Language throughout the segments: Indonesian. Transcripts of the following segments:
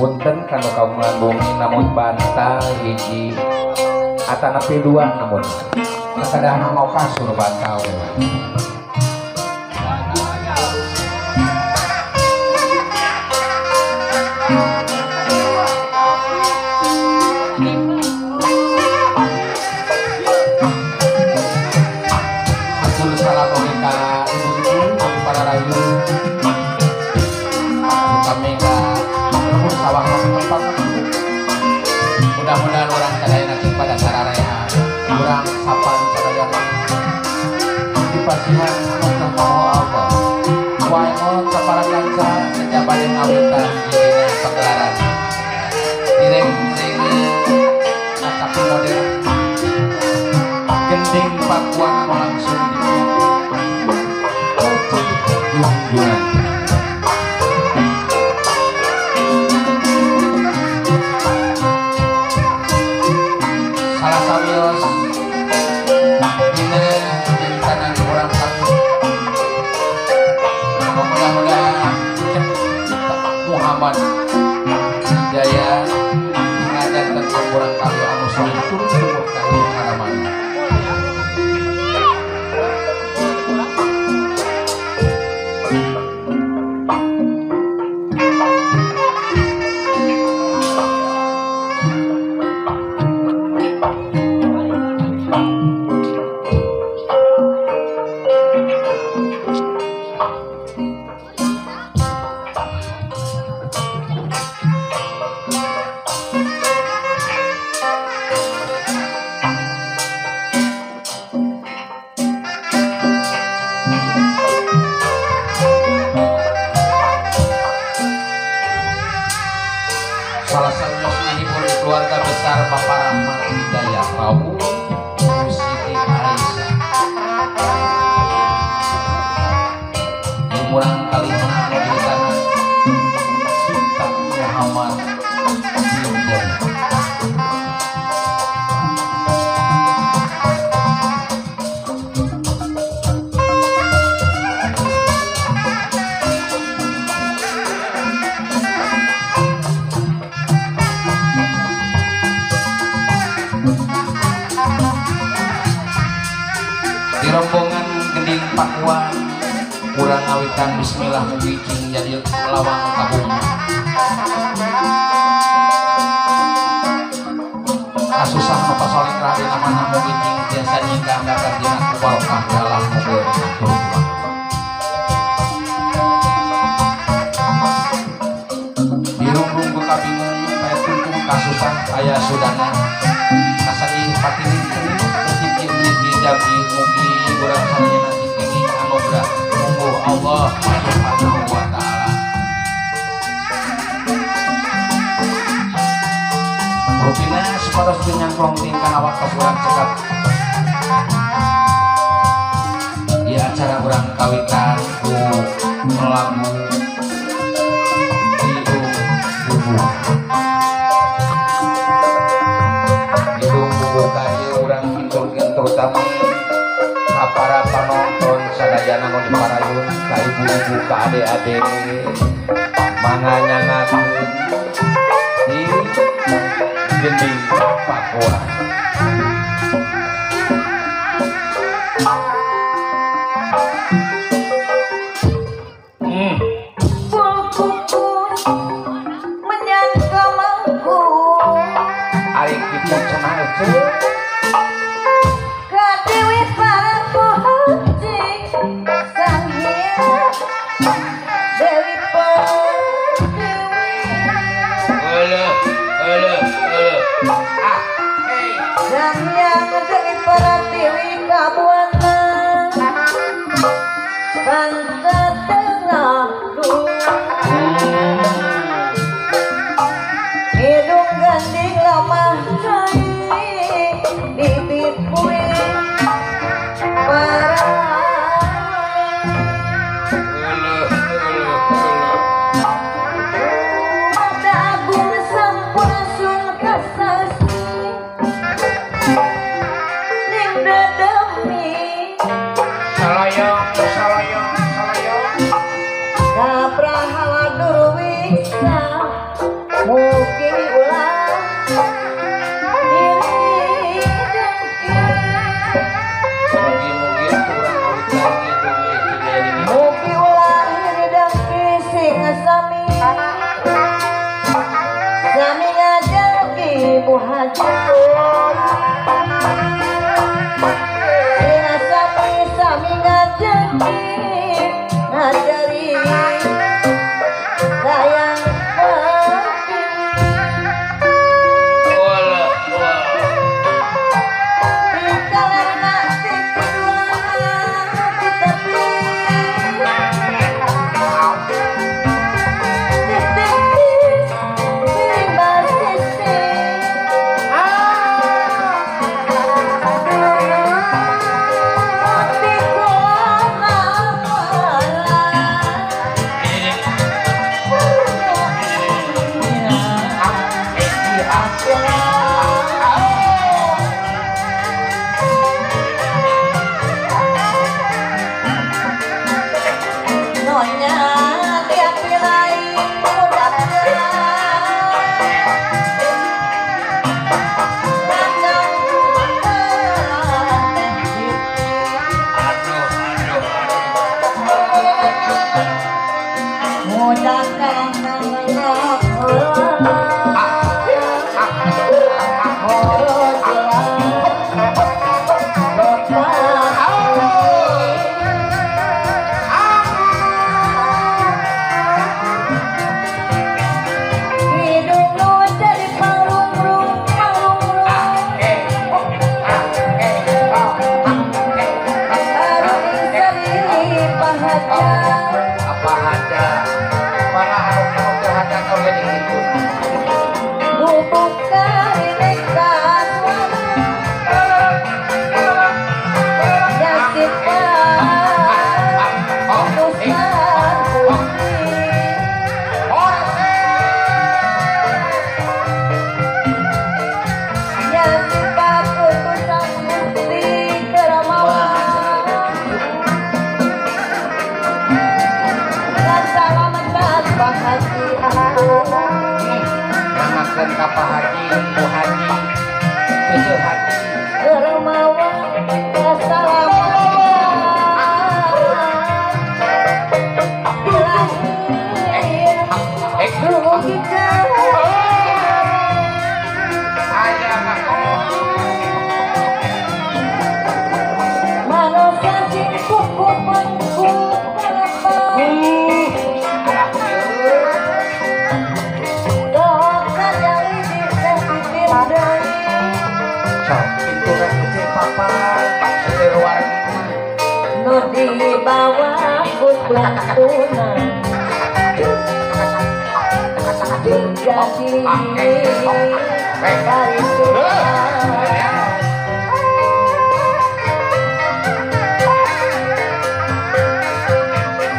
punten kanu kaum ngambungi namun bantal hiji atanapi dua namun kadang mau kasur bantal mudah-mudahan orang sadaya nanti pada sararea kurang sapan sadaya dipasihan anugerah Allah wae saparang kanca kejabadan awitan dina pagelaran direng tapi modern gending pakuan langsung junjungan Muhammad Jaya mengajar tentang kurang kali anu soleh turun sumur kali haraman salah satu menghibur keluarga besar Bapak Rahmat Hidayah Prabu Siti Aisyah umuran kalinya di tanah Tak Muhammad Hidayah di rombongan gending pakuan kurang awitan bismillah mubicing jadi lawang kabung kasusah mepasolik raden amanah mubicing biasa nyinggang datar dina kubalkah dalam mobil di rungrung bekabingung kaya tungkung kasusah ayah sudana kasadi patini jabi mugi urang sadaya nanti kini anugerah monggo Allah Subhanahu wa taala. Rupina separos nyangklong tingkan awak kasurang cekap di acara urang kawitan ku melagu hidung bubu kayu urang kintul-kintul tami para penonton sadayana nu diparayun ka ibu-ibu ka ade-ade manganyangakeun di gending pakuan menyangka mangku ari kitu cenah teh yang dari para dewi kabuana bangsa tengah hidung ganding lama cai bibit kue para ngajari sayang Wala, wala. di kalana si kidulana di tepi di tipis timbang sisi di kolam Nonya tiap lain udah Aduh, aduh, Hidung lu jadi panglung-lung, panglung-lung. Harus sendiri pahaja. apa aja mana anu kehaja kau jadi gitu Buka ini kaswana. Jasipan utusan putri. Jasipan utusan putri keramawan. Dan selamatkan bahagia. namakan ka Pak Haji Bu Haji Cucu Haji Dermawan keselamatan dilahir rugikan ayah manusia sing kuku pengku doa jari di sensitif dari sok itu kan kecil papa selir wargi nu di bawah kutunan jadi dari Tuhan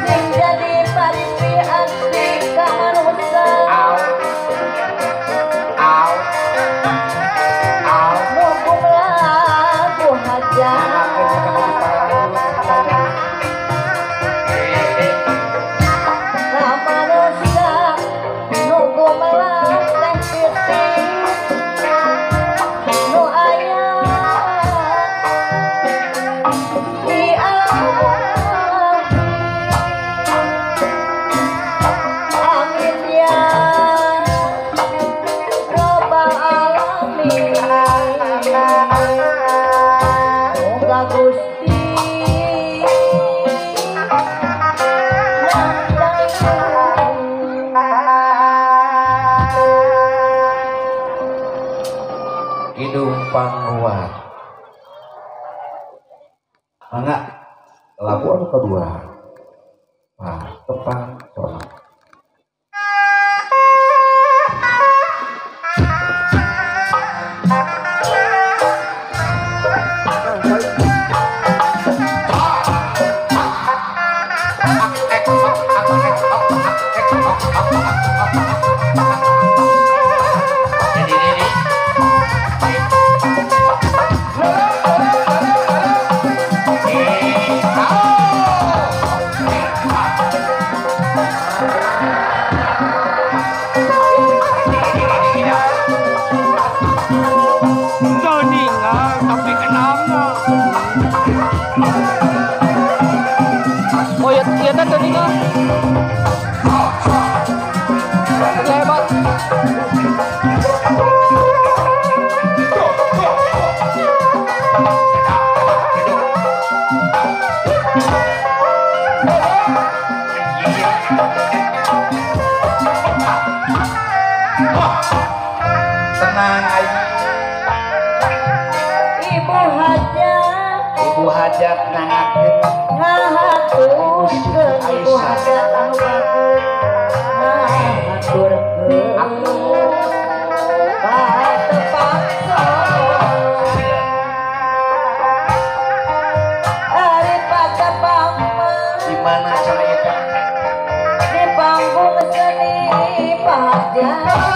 sing jadi parisi asli ka manusia au au au nunggu lagu hajat ka manusia nunggu melatih titik nu aya di alam amin ya robbal alamin moga Gusti hidung panguat mangga lagu anu kedua tepang sonok Jadi hajat nangakeun ngahaturkeun ibu hajat anu bagus ngahaturkeun patepaksa hari patepangma di mana carita di panggung seni pahajat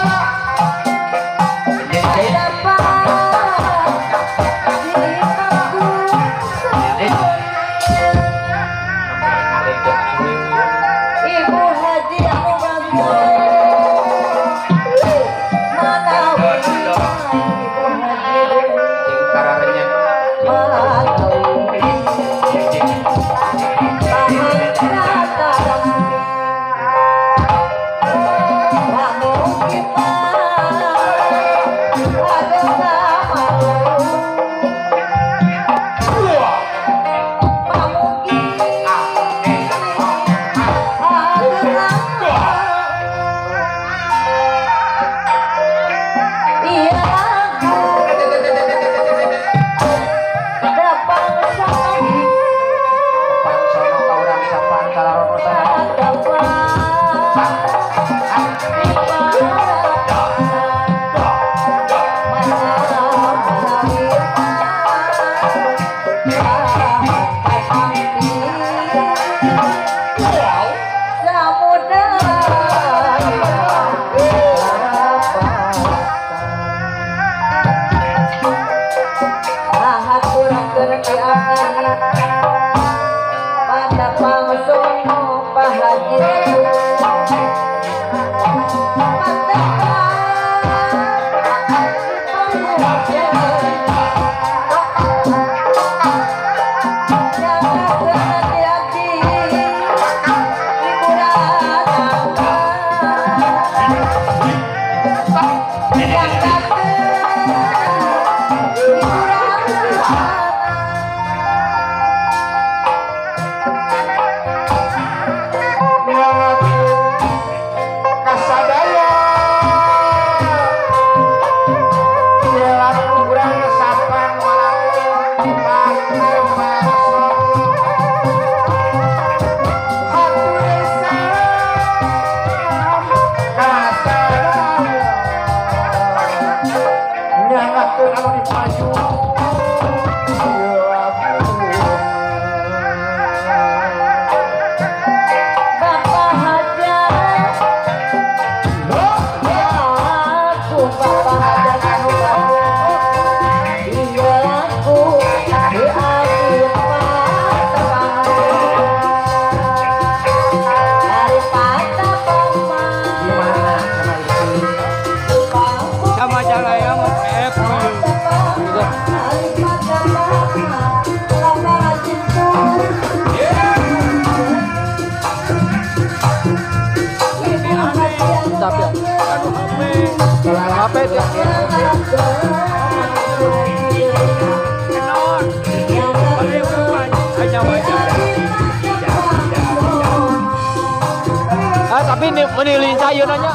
tapi ini lincah yun nanya.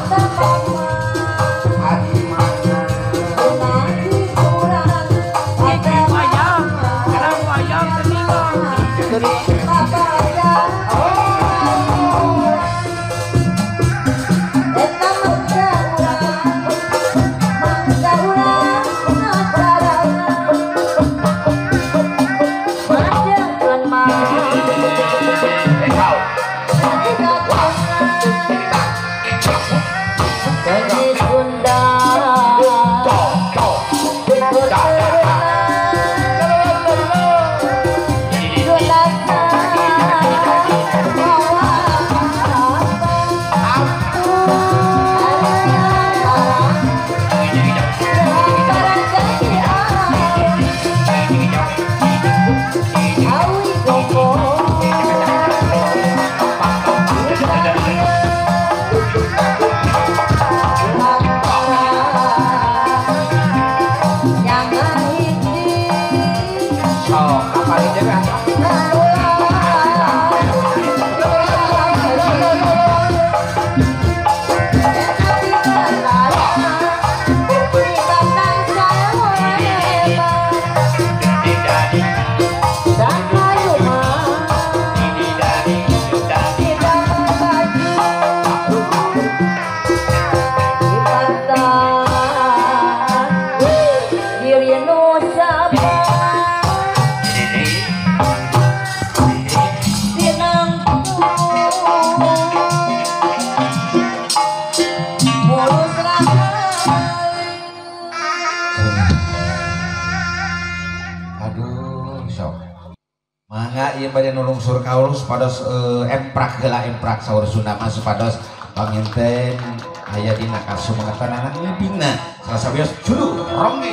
badhe nulung sur kaul supados emprak heula emprak saur Sunda mah supados panginten aya dina kasumangetan anak libingna salah sabios judul rongge.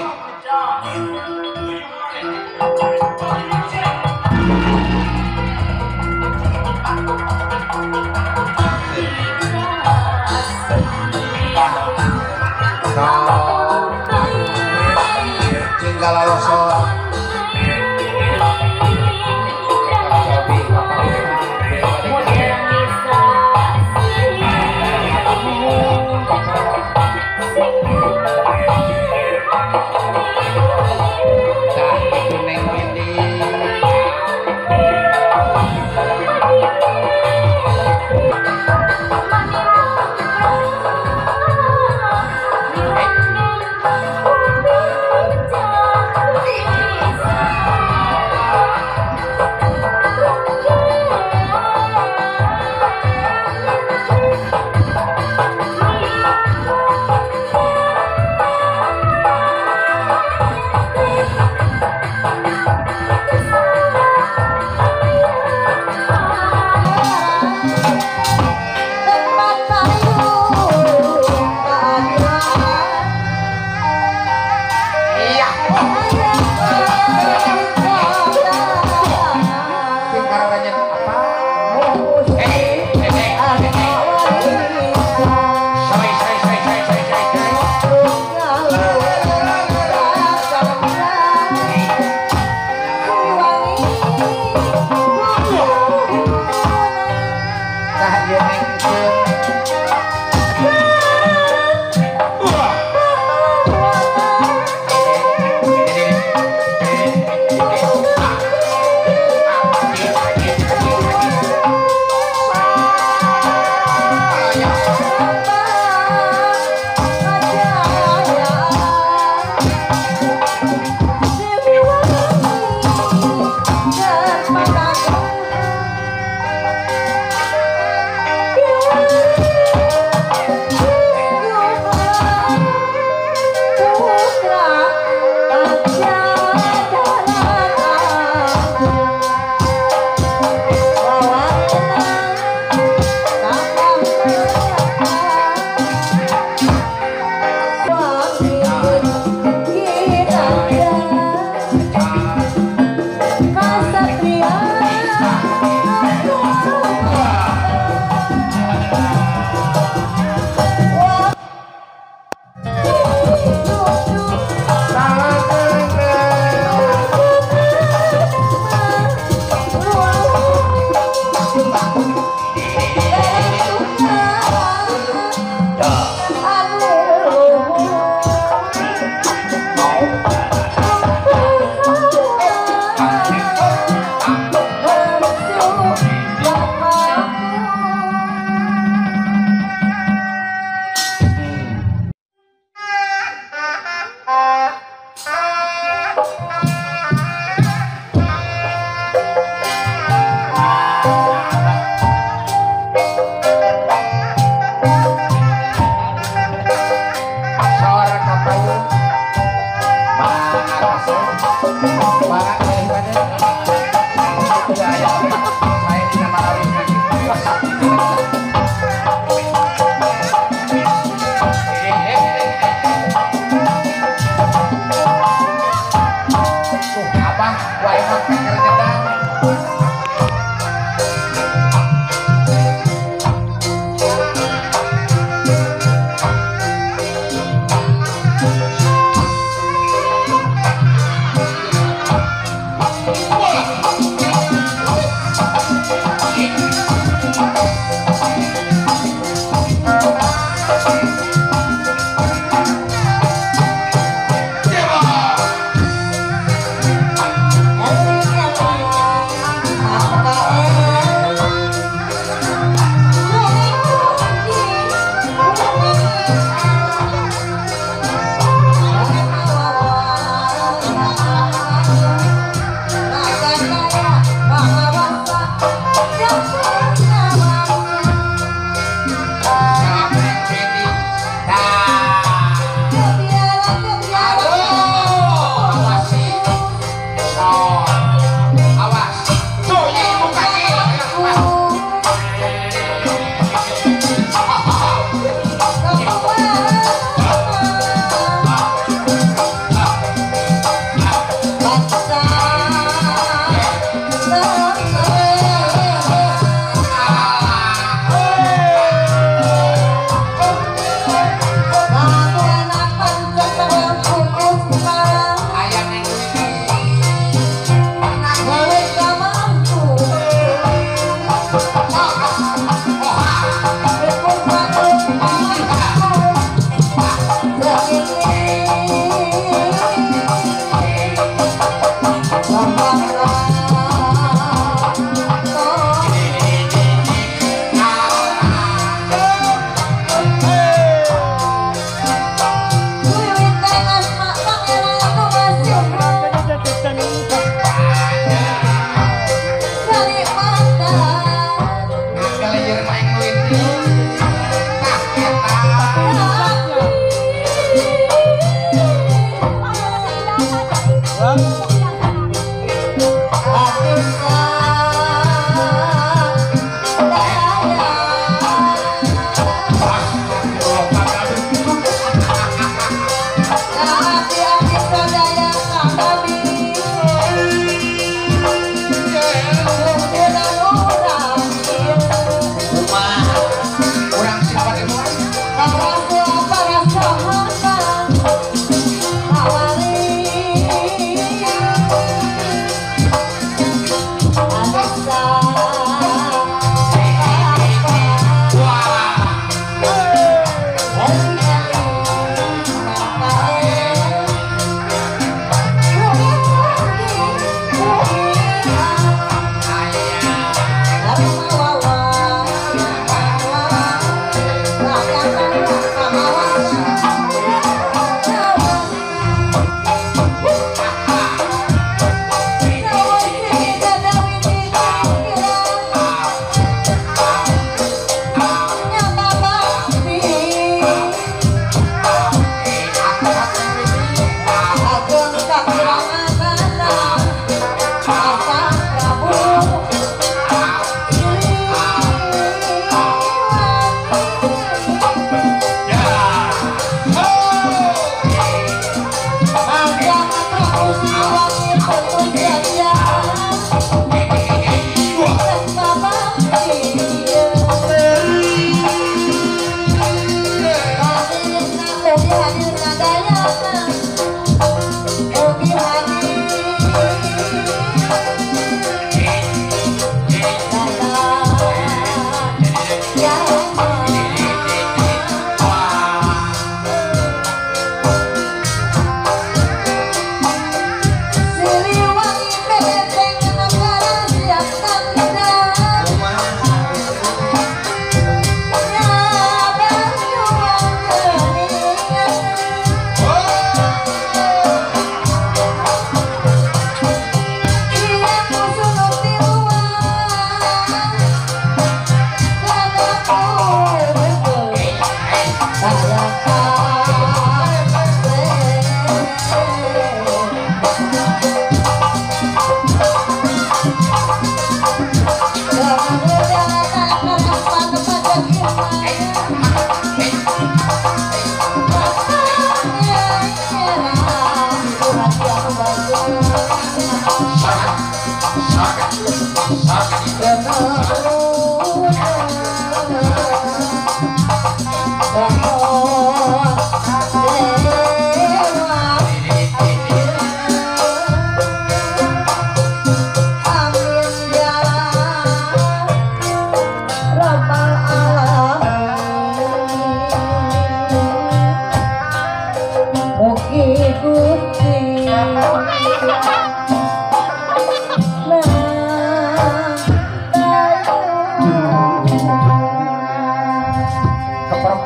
Tinggal losor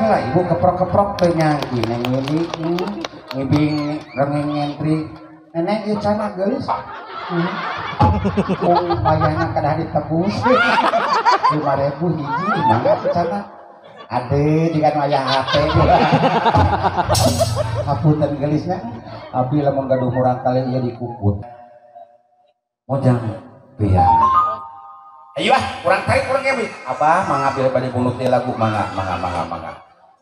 lah ibu keprok-keprok teh nyangki neng ini ngibing rengeng ngentri nenek ieu cenah geulis kung bayana kada ditebus 5.000 hiji mangga cenah ade jika aya hate hapunten geulisna abdi lamun gaduh murang kali ieu dikukut mojang pian ayo ah kurang tarik kurang ngebi apa mengambil pada bunuh lagu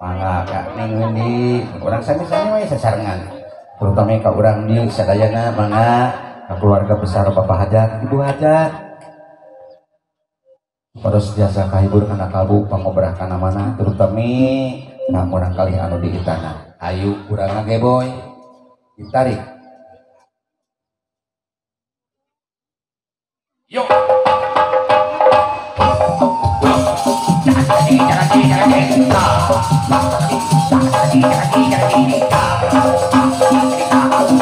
mangga kak neng ini orang sami-sami mah sasarengan terutama ka urang di sadayana mangga ka keluarga besar bapak hajat ibu hajat pada jasa kahibur kana kalbu pangobrah kana mana terutama ka urang kali anu di itana ayo urang ge boy ditarik yuk Thank you.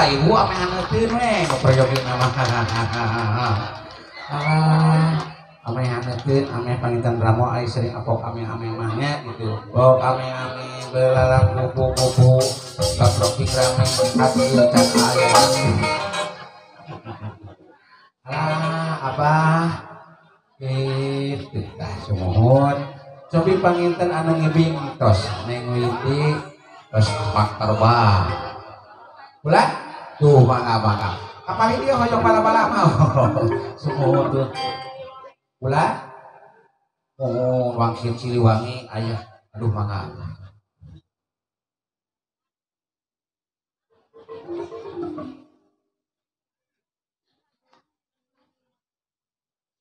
lah ibu ame haneutkeun we ngoprojogin mah ame haneutkeun ame panginten Ramo ai sering apok ame-ame mah nya gitu bok ame-ame belalang kupu-kupu gabrok rame hati can aya abah tah sumuhun cobi panginten anu ngebing tos neng witi tos maktarba ulah tuh mangga apalagi dia hoyong bala-bala mau sumuhun tuh ulah wangsit Ciliwangi aya aduh mangga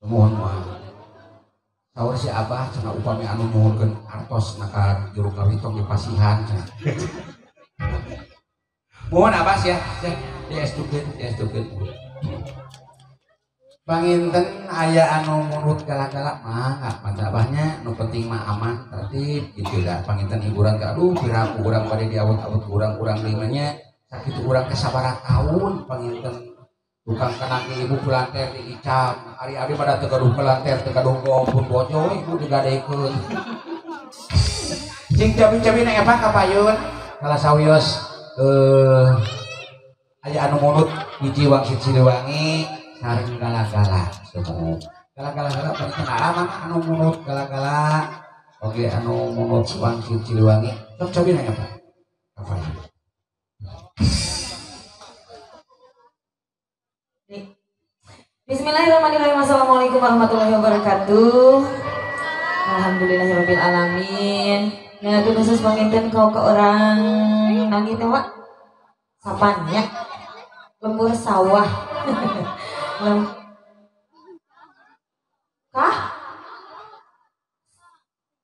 mohon maaf sahur si abah cenah upami anu nuhunkeun artos naka juru kawitong di Pasihan cenah mohon abah ya diestukeun panginten aya anu munut galak-galak mah mantap abahnya nu penting mah aman tertib gitu dah panginten hiburan ka aduh piraku urang bade diawet-awet urang-urang limanya sakitu urang teh sabaraha taun panginten tukang kenaki ibu pelanter di Icam ari-ari pada tegaduh pelanter tegaduh gompun bojo ibu digadekeun cing cabi-cabi na epa kapayun kala sawios aya anu munut hiji wangsit Ciliwangi sareng galak-galak semua galak-galak paling kenal anu munut galak-galak oke anu munut wangsit Ciliwangi sok cabi na epa kapayun Bismillahirrahmanirrahim. Assalamualaikum warahmatullahi wabarakatuh. Alhamdulillahirabbil alamin. Ngatur khusus panginten kau ke orang nangis teh Wak. Sapan ya. Lembur sawah. Kah?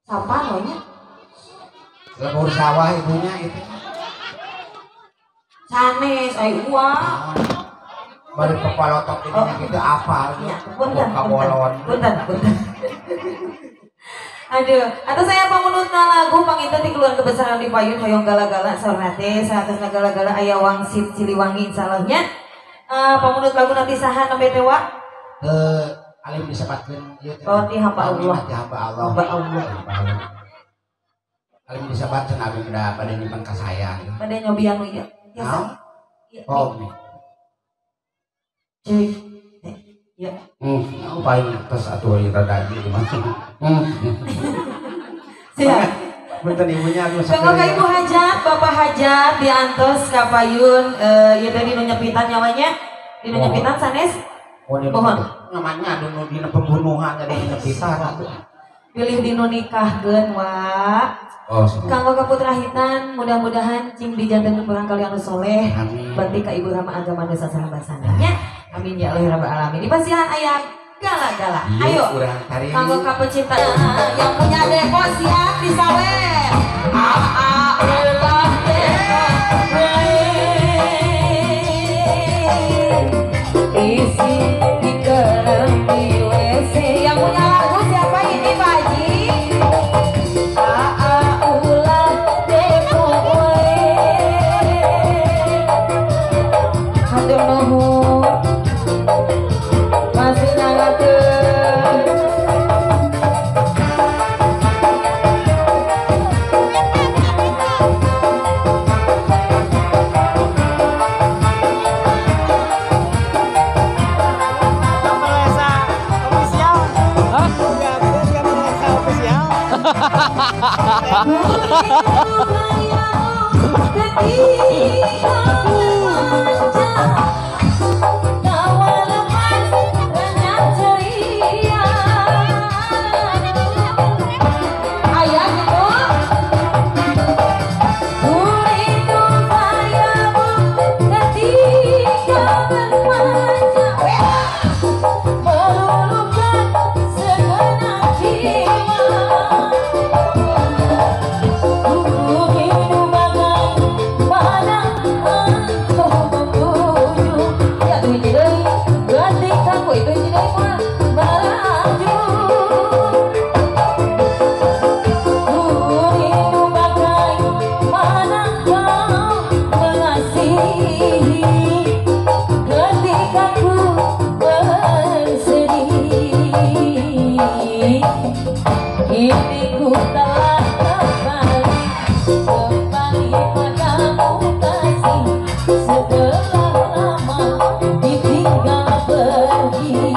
Sapan we nya. Lembur sawah ibunya itu. Sanes ai uang. Baru kepalotok ini gitu apa ya, punten. Aduh, atau saya pamunutna lagu panginten ti keluarga besar di Payun hoyong gala-gala saurna teh saatosna gala-gala aya wangsit Ciliwangi insyaallah-nya. Pamunut lagu nanti saha nembe teh Wak? alim disebutkeun ieu teh. Oh, ti hamba Allah. Ti hamba Allah. Hamba Allah. Alim disebutkeun abi udah pada nyimpen kasayang. Pada nyobian we ya. Naon? Oh, nih. Cuy. Ya. Paling atas atuh ieu rada ieu mah. Siap. Punten ibunya anu Kanggo ka Ibu Hajat, Bapak Hajat diantos ka Payun ieu teh dinu nyepitan nyawanya. Dinu nyepitan sanes. Mohon. Namanya anu dina pembunuhan jadi nyepitan atuh. Pilih dinu nikahkeun Wak. Oh, Kanggo kaputrahitan mudah-mudahan cing dijanten urang kali anu soleh. Amin. Bakti ka Ibu Rama Agama Nusa Sarabasana. Amin ya Allah rabbal alamin. Di Pasihan aya gala-gala. Ayo. Kanggo ka pecinta yang punya depo siap disawer. Ulah depo. Isi di kerem di WC. Yang punya lagu siapa ini Pak Haji? Hatur nuhun masih nyangakeun Hidup Kini ku telah kembali padamu kasih, setelah lama ditinggal pergi.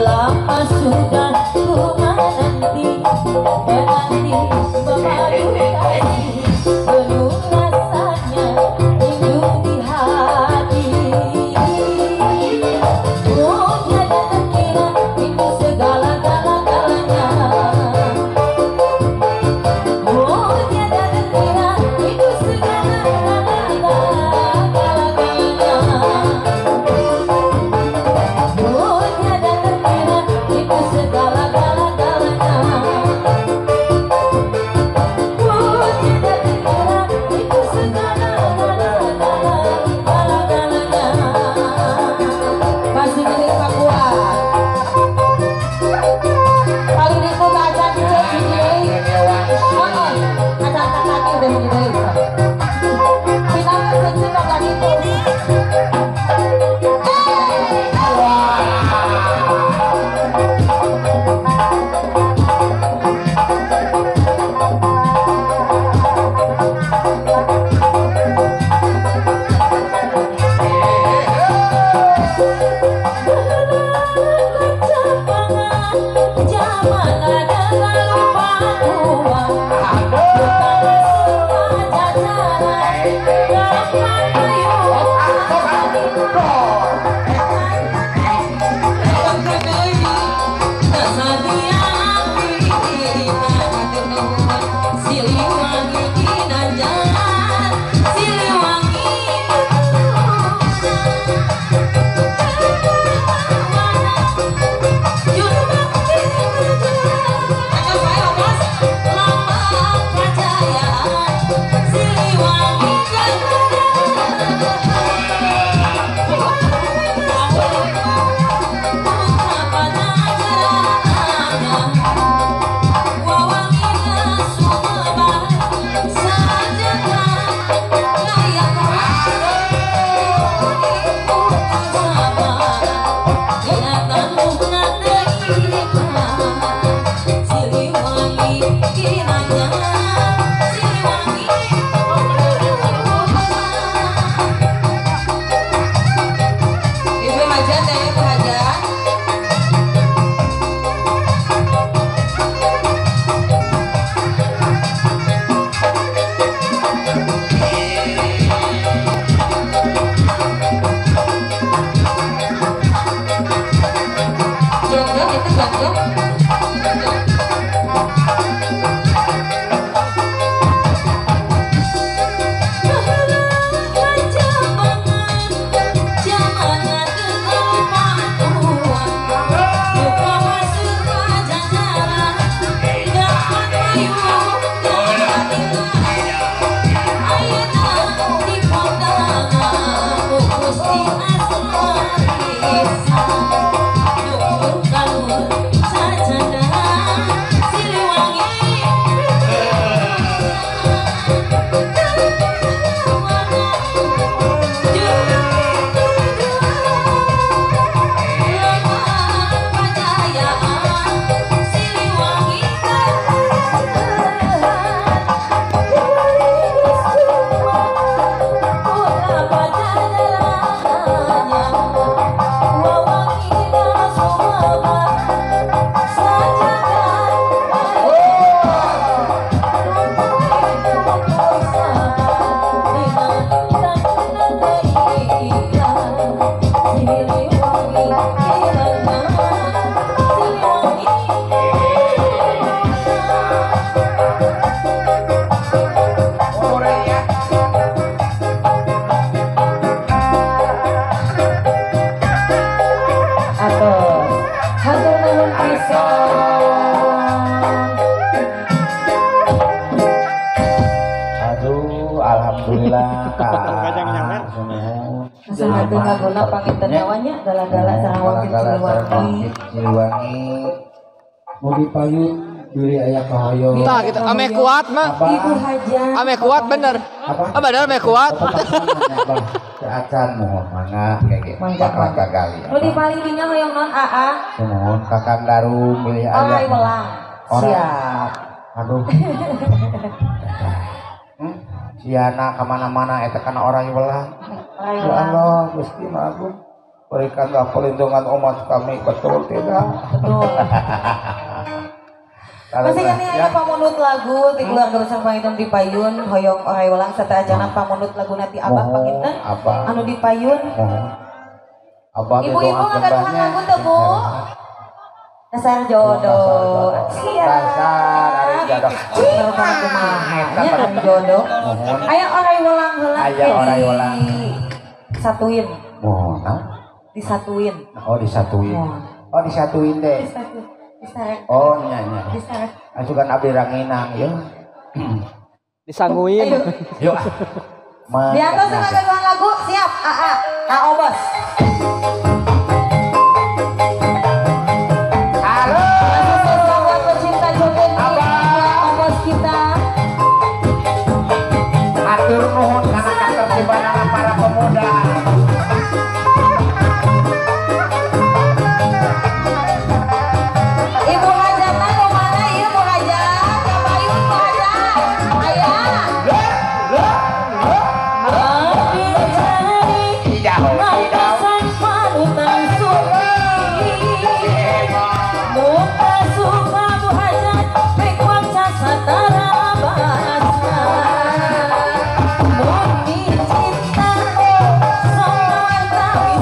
Lama sudah ku menanti memadu kasih, penuh rasanya rindu di hati. Oh tiada terkira rindu segala-galanya. Oh tiada terkira rindu segala-galanya. Oh tiada terkira rindu segala-galanya. Oh tiada terkira rindu segala-galanya. Masih jadi Papua. Kali ini aku baca di sini. Oh, acara kaki udah mulai. Kita bersentuh lagi tuh. Alhamdulillah Satu laguna panginten nyawanya gala-gala sarang wangit Siliwangi mau dipayun Diri aya kahoyong. Tah kita ame kuat mah. Ibu Hajat. Ame kuat bener. Apa? Bener ame kuat. Acan mohon mangga kayak bakal gagali. Nu dipaling dinya hoyong non AA. Mohon Kakang Daru milih Orai aya. welang. Orang. Siap. Aduh. Siana kemana-mana eta kana orang welang. Orai Ya welang. Allah, Gusti Agung, berikanlah perlindungan umat kami, betul tidak? Betul. Masih kami aya pamunut lagu ti keluarga besar Panginten di Payun hoyong orai welang serta ajanan pamunut lagu nanti Abah Panginten Abah. anu di Payun. Abah Ibu-ibu ngagaduhan lagu teu Bu? Dasar jodoh. Siap. Dasar ari jodoh. Kalau kana kumaha nya ari jodoh. Aya orai welang heula. Aya orai welang. Satuin, Mohon. disatuin. Oh disatuin. Oh disatuin deh. Disarek. Oh nya. Disarek. Asukan abdi ranginang ya. Disangguin. Yuk. Di atas ngagaduhan lagu siap. AA. AO Bos. Halo. Sahabat pecinta joget AO Bos kita. Atur nuhun kana katertiban para pemuda. Ibu Hajat mau mana ieu Bu Hajat? Kabayun Bu Hajat. Aya. Makasan panutan suki. Muka suka Bu Hajat pekuat satara bahasa. Murni cinta soal tapi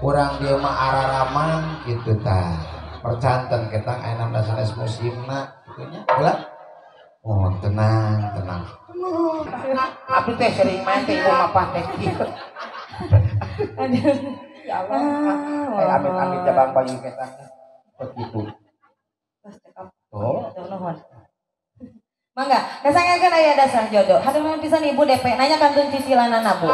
Urang dia mah araraman gitu tah. Percanten ketang aya namna sanes musimna gitunya. Ulah. Oh, tenang, tenang. Abi teh sering main teh ibu mah teh kieu. Ya Allah. Amit-amit jabang bayi ketang. Begitu. Oh. Mangga, kesangakeun aya dasar jodoh. Hatur pisan Ibu DP nanya kantun cicilanana Bu.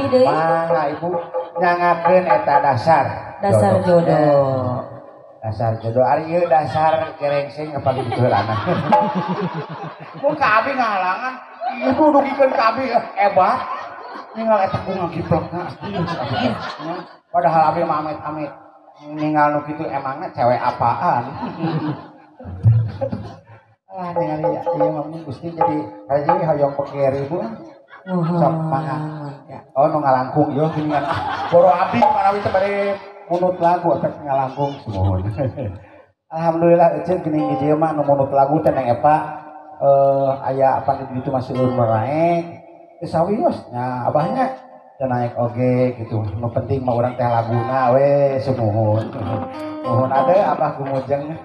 Mangga ibu nyangakeun eta dasar jodoh. Dasar jodoh ari ieu dasar gerengsing apalagi betul anak. Mun ka abi ngahalangan ibu dugikeun ka abi hebat. Ninggal eta ku ngagiplekna. Padahal abi mah amit-amit ninggal nu kitu emangna cewek apaan. Ah ningali ieu mah Gusti jadi haji hoyong pekeri ibu. Sok mangga. Oh nu ngalangkung yo geuningan boro abdi manawi teh bade munut lagu efek ngalangkung sumohon. Alhamdulillah euceun geuning di dieu mah nu munut lagu teh Neng Epa aya apa di ditu masih ulun naik geus sawios nya abahnya teh naik oge gitu. Nu penting mah urang teh laguna we sumohon. Mohon ada abah gumujeng.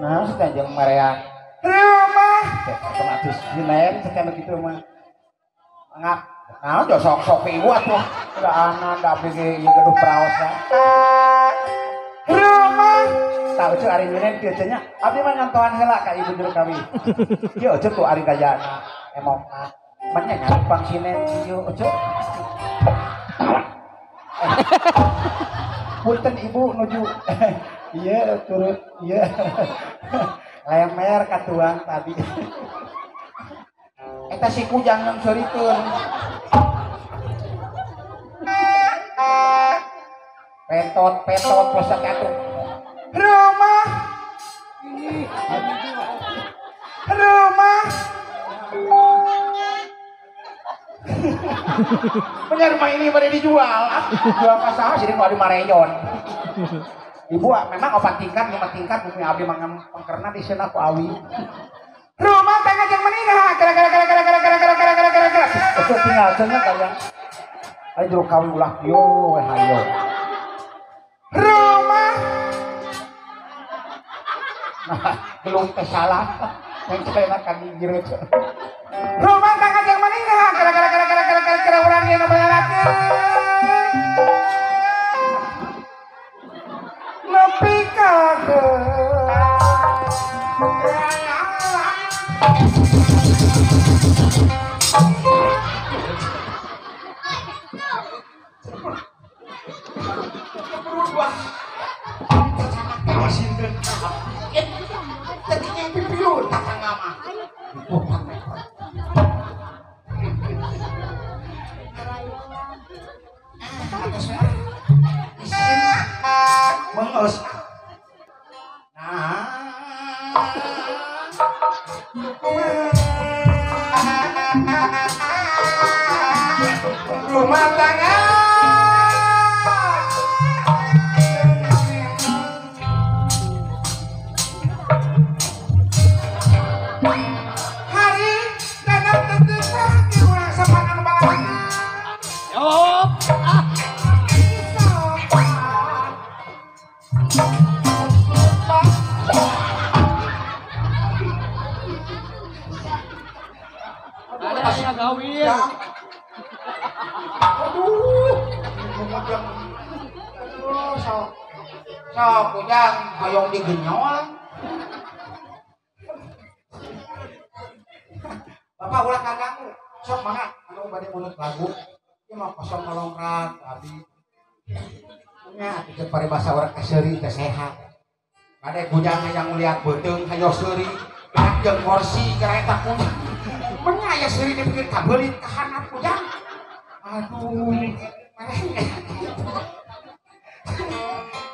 Nah setajeng mareang rumah otomatis dinaik sekian begitu mah ngap nah udah sok-sok ibu atuh udah anak udah pergi gaduh praosa rumah tahu cuy hari ini dia nya abdi mah ngantoan heula ka ibu juru kami dia cuy tuh hari gajana emok banyak nyari pangsinen dia cuy punten ibu nuju iya turut iya lemer katuang tadi eta si kujang yang sorikeun petot posak atuh rumah punya rumah ini pada dijual jual ke saha sih kalau di Mareyon. Ibu memang 4 tingkat 5 tingkat bumi abdi mangkerna di sana ku awi. Rumah tengah yang meninggal. Kira. Itu tinggal cenah kalian. Ai jero kawi ulah yo we hayo. Rumah. Nah, belum teh salah. Yang cenah kan gireut. Rumah tengah yang meninggal. Kira urang yang bayarakeun. Nepi kagak berubah jadinya pipiru takang mama mengus nah rumah tangga. Hari dalam tentunya kurang sepanjang balapan. Ada gawin. Sok kujang hayong digenyol. Bapak ulah kaganggu. Sok mangga anu bade munut lagu. Ieu mah kosong ngelongkrak abi. Nya atuh paribasa urang keseuri teh sehat. Bade kujang yang lihat beuteung hayo seuri. Jeung kursi kareta kujang. Bener aya seuri dipikir kabeulit ka handap kujang. Aduh.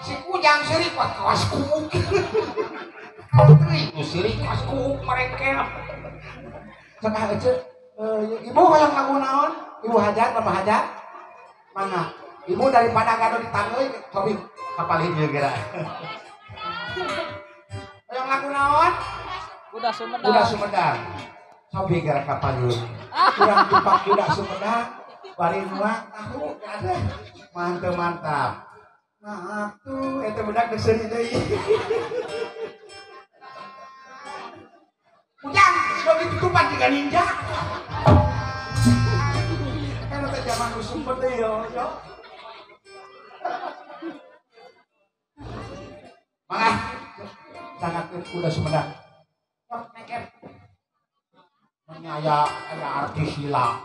Si kujang seuri kuat kawas kuuk. Itu seuri kawas kuuk merengkel. Cekah ece, ibu hoyong lagu naon? Ibu hajat, bapak hajat? Mana? Ibu daripada gaduh di taneuy, cobi kapalin ieu geura. Hoyong lagu naon? Kuda Sumedang. Kuda Sumedang. Cobi geura kapalin. Kurang tupak kuda Sumedang, bari nuang tahu ada. Mantap. Nah, tuh eta budak geus seuri deui. Kujang, sudah ditutupan juga ninja. Kan itu zaman sumber deh yo. Mangga, sangat kuda Sumedang. Sok neket. Aya artis hilang.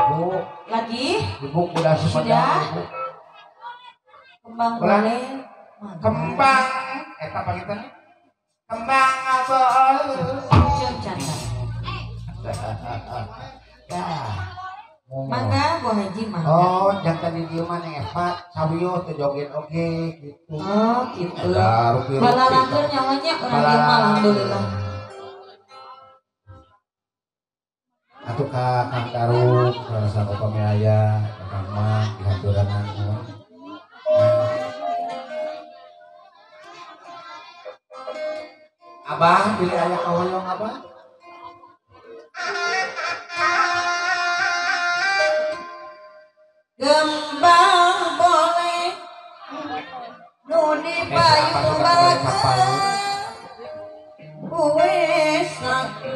Bu, Lagi? ibu udah Sudah? Sumedang, ibu. Kembang Ulah. boleh. Kembang, eta apa kita nih? Kembang apa? Cacat. Dah. Mangga Bu Haji mangga. Oh, jangan di dieu mah nih Pak, sawiyo teh joget oge gitu. Oh, gitu. Ada rupi-rupi. Balalangkeun nyawanya urang ieu mah alhamdulillah. Atuh ka Kang Karung, rasa upami aya, Kang Mak, dihaturan nuhun. Abah, pilih aya kahoyong Abah. Gembang boleh nu dipayungakeun kuwe saku.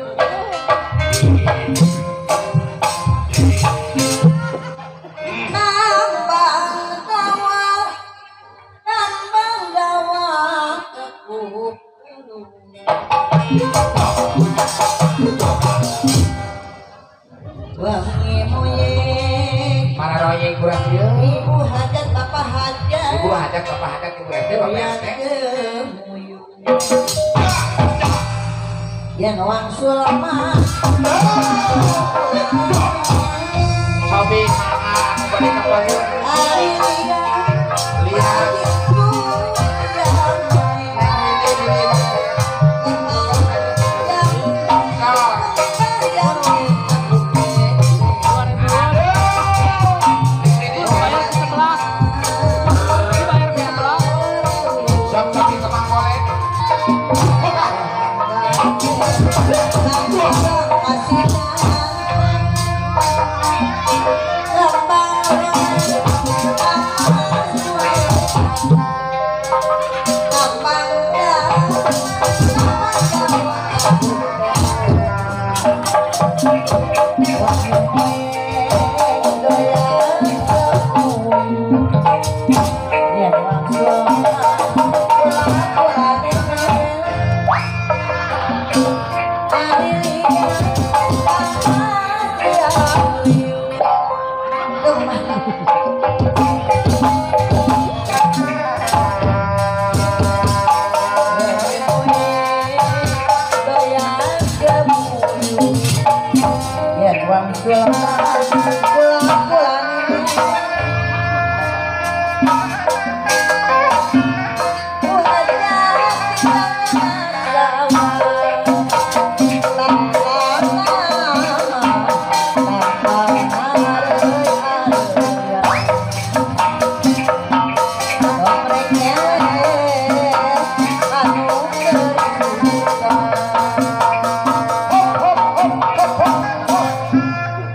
Tambang dawa kekup. Wangi moyek Para royeng kurang dia. ibu hajat bapak hajat Ibu hajat, bapak hajat, ibu ente, bapak yang ente. kemuyung yang wangsul mah Sobi, anu bade ka payun. Lihat. Sok tapi kemang boleh.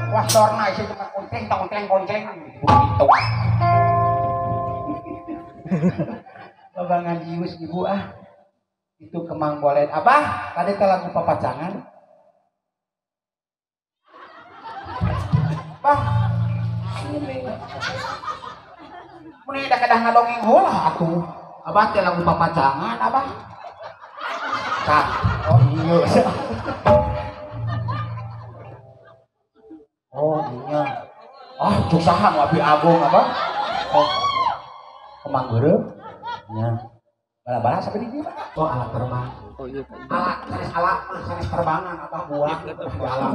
Wah, sorna sih cuma konceng. Begitu. Babangan ius ibu ah. Itu kemang boleh. Abah, tadi teh lagu papacangan. Bang. Muni dah kedah ngadongeng heula atuh. Abah teh lagu papacangan, Abah. Cak. Oh iya. Oh iya. Ah, cuk saha nu abi agung apa? Oh. Kemang beureup. Nya. Bala-bala sampai di dieu. Oh, alat terbang. Oh iya. Alat mah sanes terbangan apa buah di alam.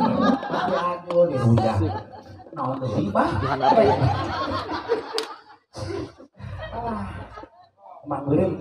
Tapi aduh di rujak. Naon deui, Bah? Apa ya? Kemang beureup.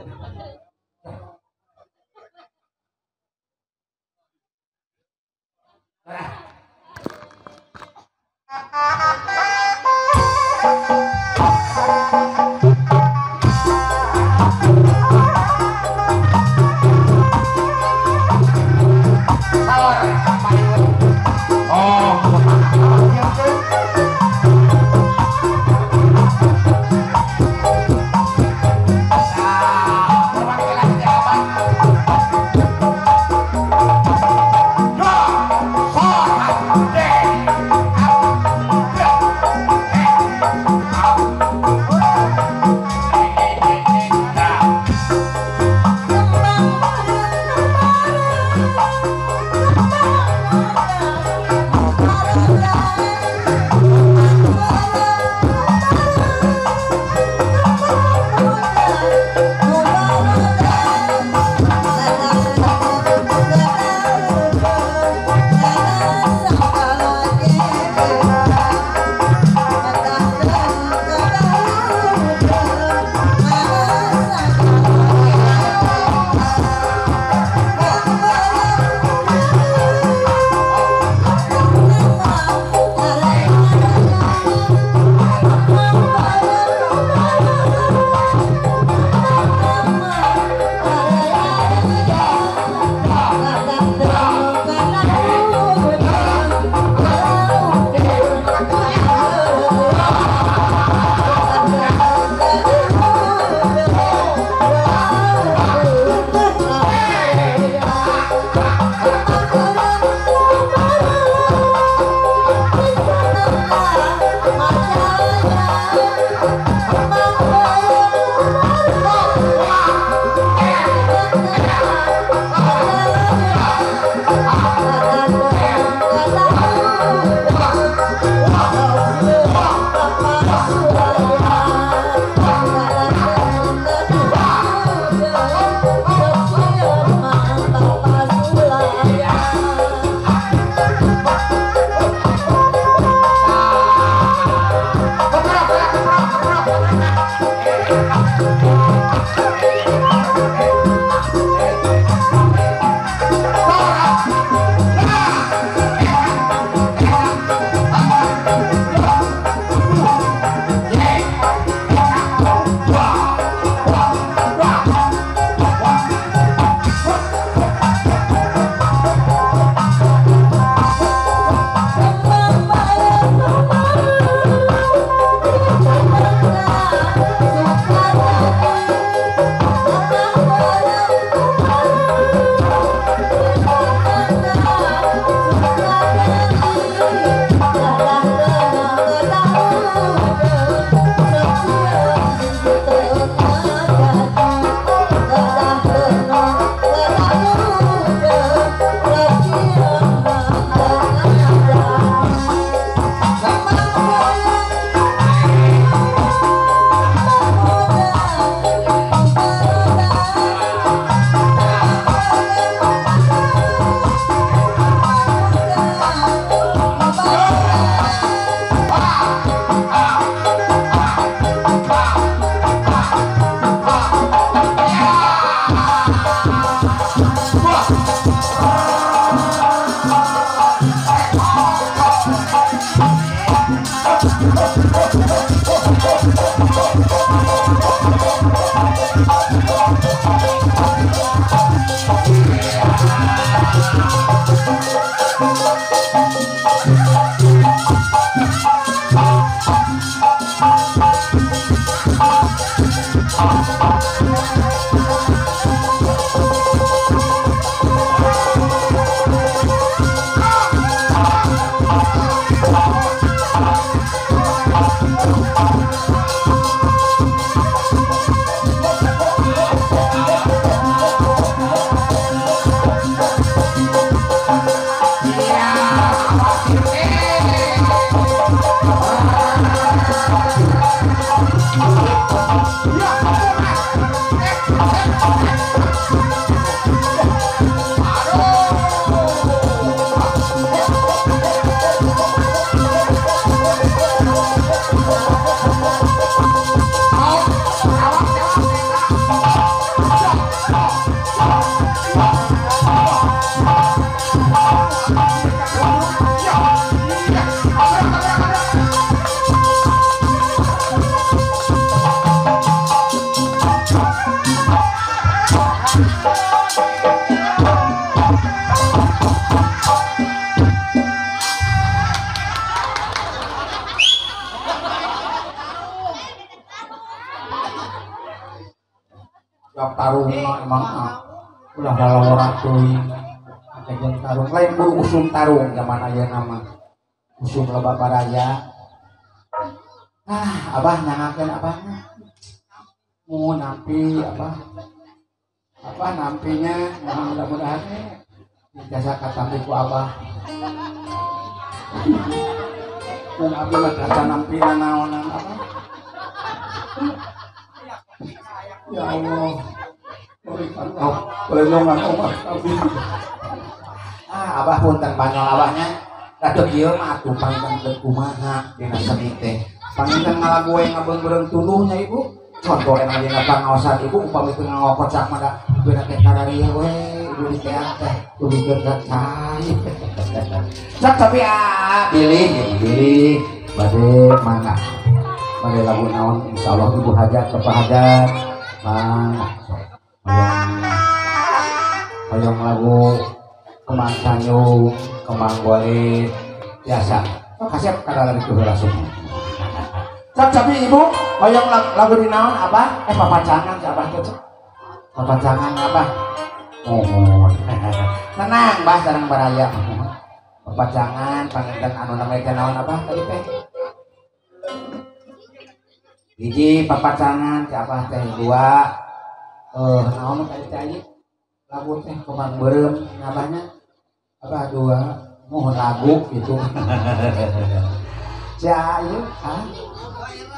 Kap tarung emang ulah lalawaran teuing jeung tarung lain buru usum tarung zaman aya nama usum loba baraya. Abah nyangakeun abahna mau nampi apa nampinya mudah-mudahan jasa katampi ku abah dan abah mah jasa nampi naonan apa ya Allah berikan perlindungan umat kami. Abah punten banyol abahnya ratu kieu mah atuh panjang kumaha dina seni teh panginten ngalagoe ngabeung-beung tuluhnya ibu contoh enak dia ngapangaosan ibu upami teu ngangokocak mah beuna teh kararieu we ibu di teh teh tulikeun ka cai cak tapi pilih bade mangga bade lagu naon insyaallah ibu hajat bapak hajat hoyong lagu kemang tanyu kemang golit biasa kasih kada lari kudu langsung. Tapi ibu hoyong lagu di naon abah papacangan si abah tuh papacangan abah tenang bah sareng baraya papacangan panginten anu namanya naon abah tadi teh hiji papacangan si abah teh dua naon tadi teh lagu teh kemang beureum abahnya abah dua mohon lagu gitu ja ieu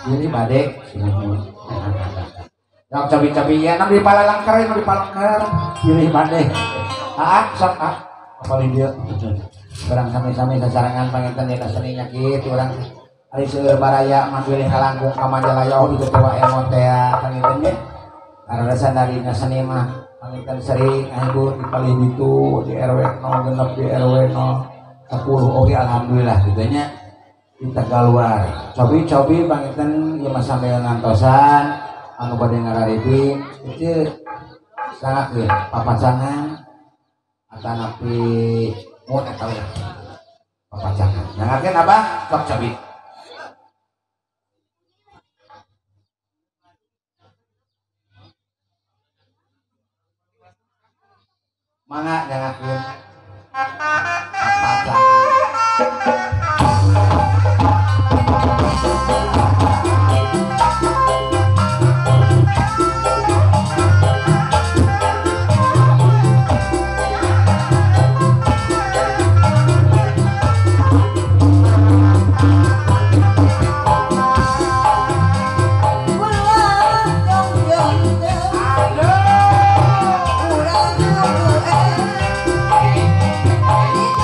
ini badek yang cabi-cabi ya di palangker pilih badek sok apalagi dia barang sami-sami sasarangan panginten dina seni nyakit urang ari seueur baraya mah pilih kalangkung ka Majalaya di ketua emot teh panginten ge rarasan dari seni mah panginten sering ngahibur di palih ditu di RW 0 genep di RW 0 10 oge alhamdulillah gitu nya di Tegaluar cobi panginten ieu mah sambil ngantosan anu bade ngararibing itu sangat papacangan atanapi mun eta we papacangan nyangakeun abah sok cobi mangga nyangakeun papacangan. Hãy subscribe cho kênh Ghiền Mì Gõ để không bỏ lỡ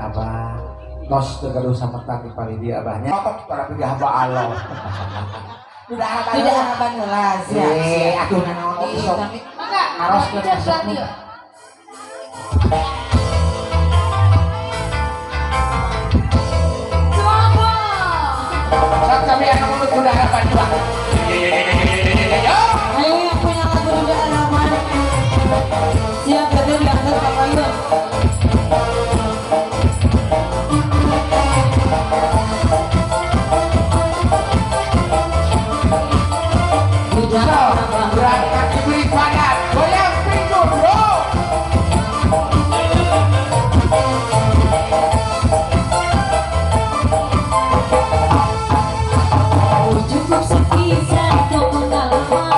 abah tos tergaduh sama tadi paling dia abahnya otot para pergi hamba Allah tidak harapan gelas ya aku nanaon sok harus ke sok kami akan menurut kuda harapan juga ayo yang punya lagu udah harapan siap betul diangkat Pak Ayun. berangkat diberi padat goyang pintu bro cukup sekian kau pengalaman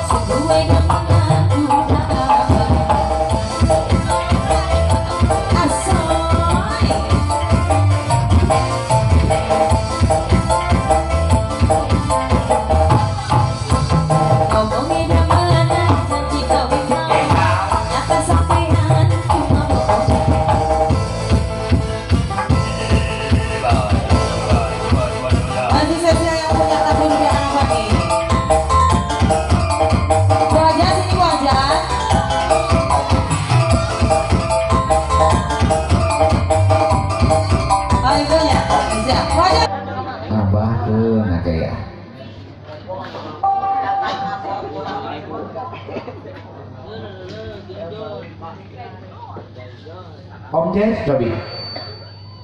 sesuai dengan aku dapat asoy ngomongin ramalan janji kawin nyata sampean cuma masih saya yang punya lagu di harapan nih wajah sini wajah ayo punya siap wajah abah tuh nah kayak Om Jess Jobi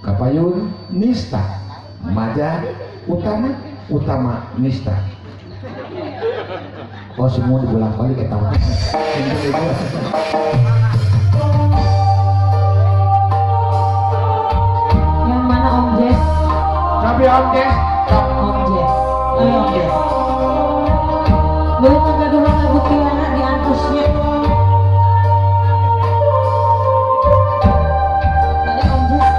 Kapayun Nista Maja Utama Nista oh semua diulang balik ketawa yang mana Om Jess Jobi Om Jess Om Jess ayo Om Jess belum kegaduhan lagu piana di antusnya tadi Om Jess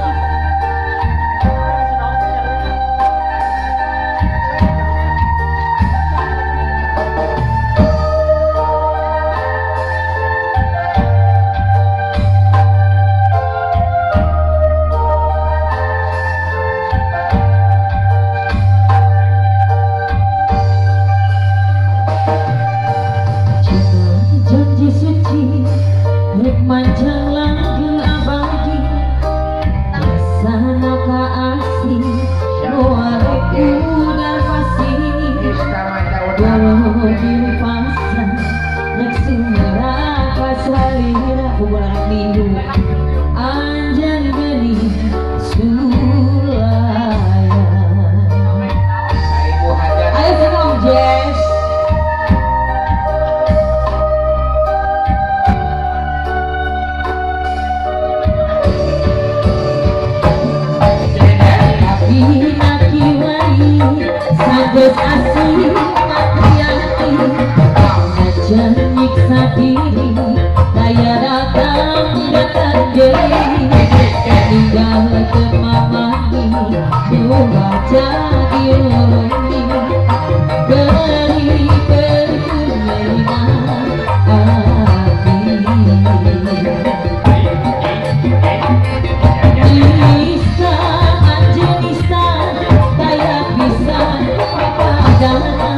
janji suci manjang lagu abadi sana ka asih nuarek udah pasti walau dipasang nek sumeraka salira buat minggu anjan geni sulaya ayo sini Om Jess Sagus asli matriati Ajar nyiksa diri Daya datang deui tinggal kemamani dua jadi loroni dari perkemainan Nista Angelista daya pisan kepadanya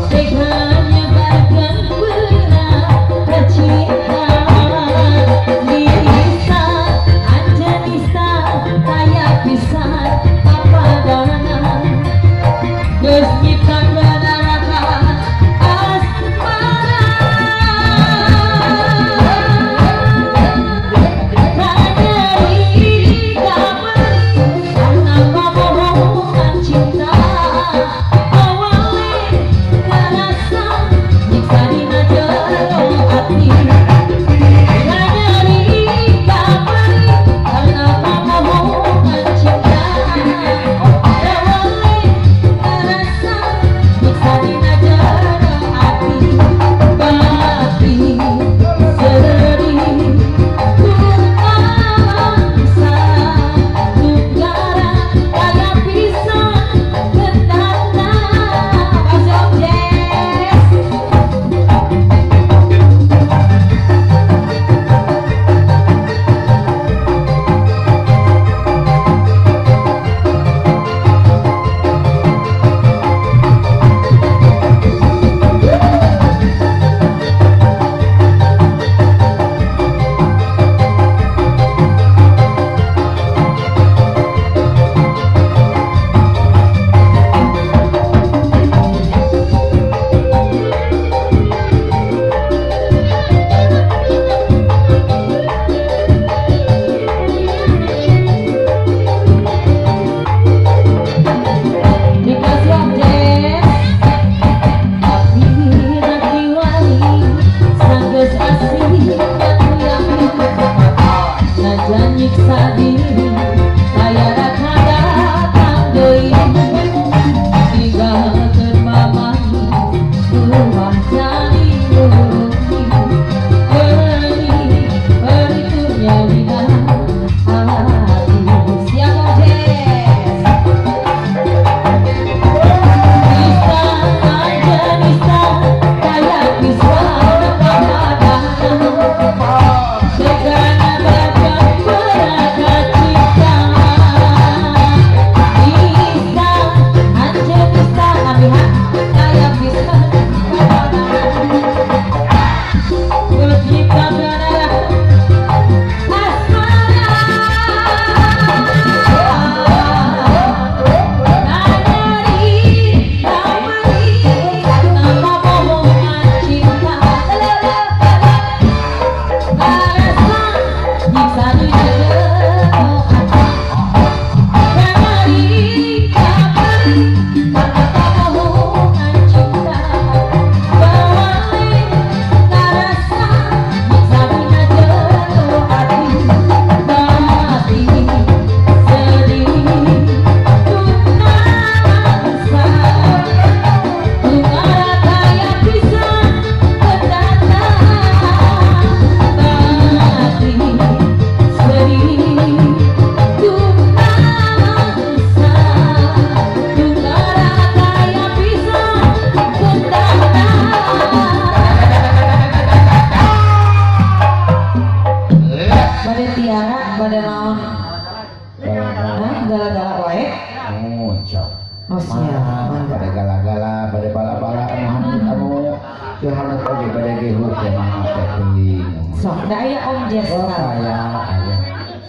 teganya bahkan berat kecintaan Nista Angelista daya pisan kepadanya geus nyiptakeun neraka asmara Cinta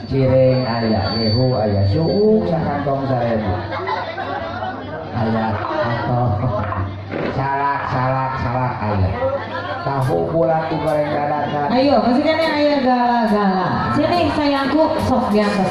Cireng aya gehu aya suuk sakantong 1000 aya atau salak aya tahu bulat goreng dadakan. Ayo masih kan aya gala-gala sini sayangku sok diantar.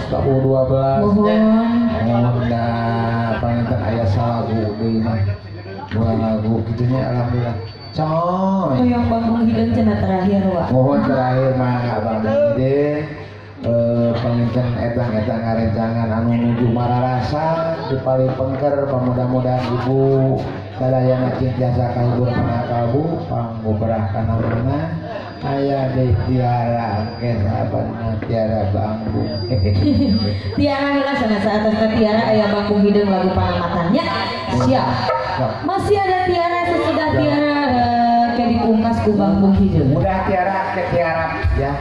Tahun 12 nah panginten aya salagu deui mah buah lagu kitunya alhamdulillah coy yang Bang Hideung cenah terakhir wa mohon terakhir mah Abang Hideung panginten etang-etang ngarencangan anu nuju mararasa dipali pengker mudah-mudahan ibu sadayana jasa kahibur kana kalbu panggobrah kana mana aya deh tiara angker abana tiara bangbu tiara heula sana saat tiara aya Bang Hideung lagu panamatannya siap masih ada tiara sesudah tiara kayak dipungkas ku Bang Hideung udah tiara ke tiara ya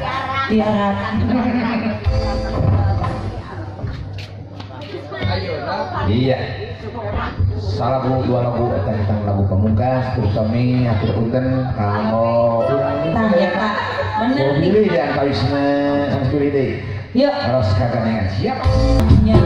tiara iya salah bu dua lagu tentang lagu pamungkas terus kami atur punten kanggo tah ya Pak bener nih pilih dan kalisna harus pilih deh yuk harus kagandengan siap ya.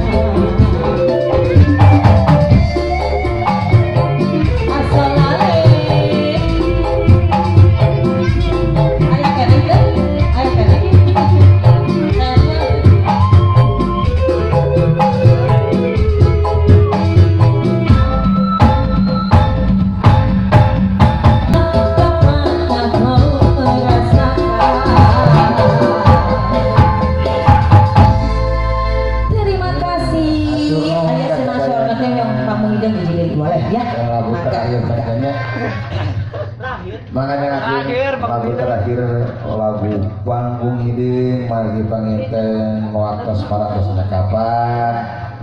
Lagu terakhir lagu Bang Hideung margi panginten waktos para dosna kapan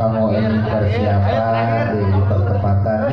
kamu ingin persiapan di pertempatan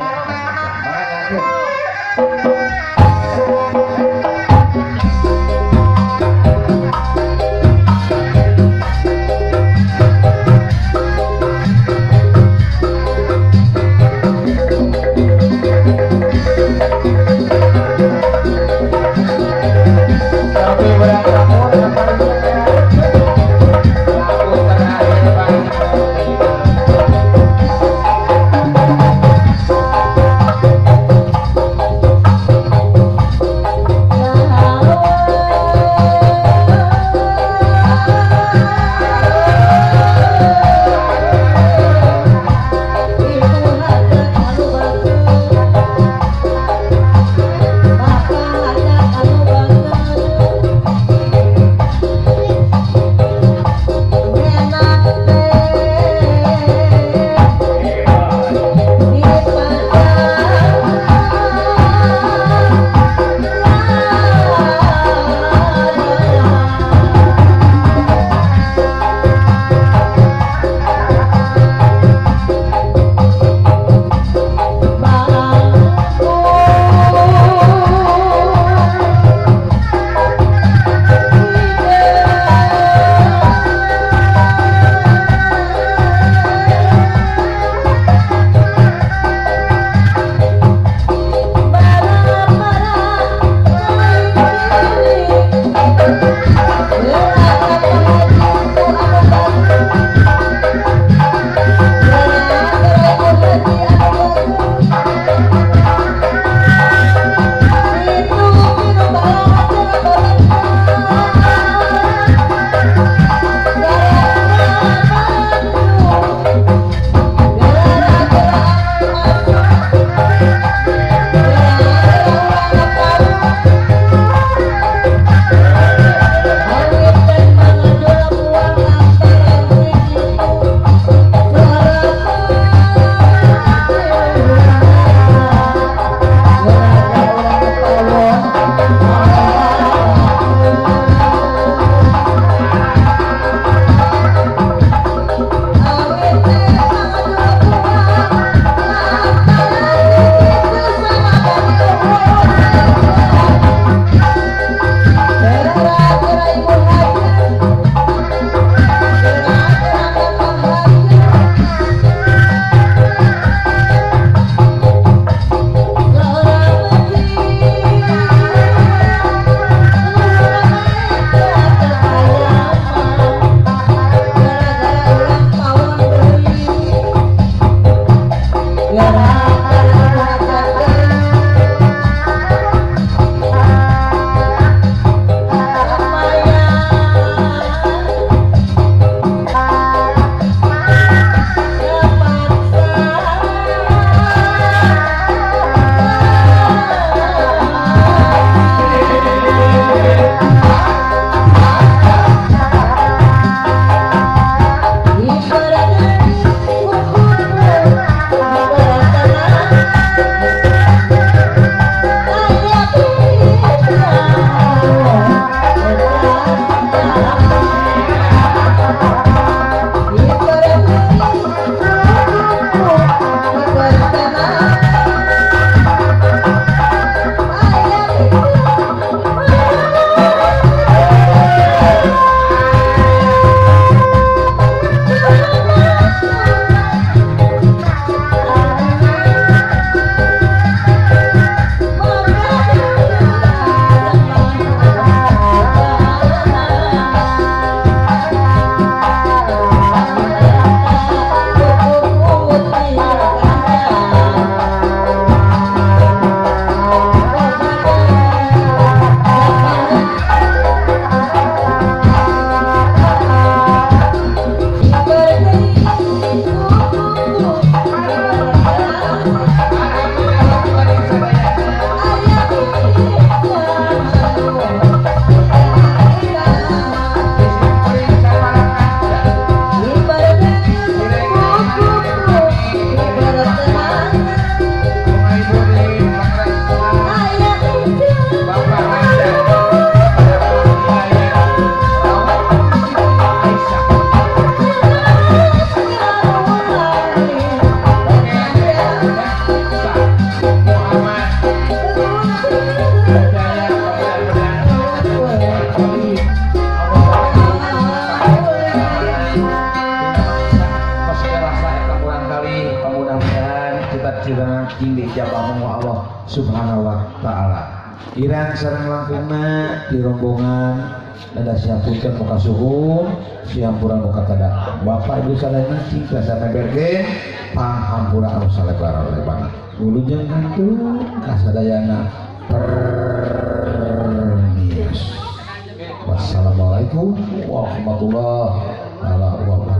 subhanahu wa ta'ala. Irang sareng langkungna di rombongan ada siapunten muka suhun siampura muka tada bapak ibu sadayana cingka sana bergen panghampura anu salebar lebangan ulujeng kantun kasadayana pernias. Wassalamualaikum warahmatullahi wabarakatuh.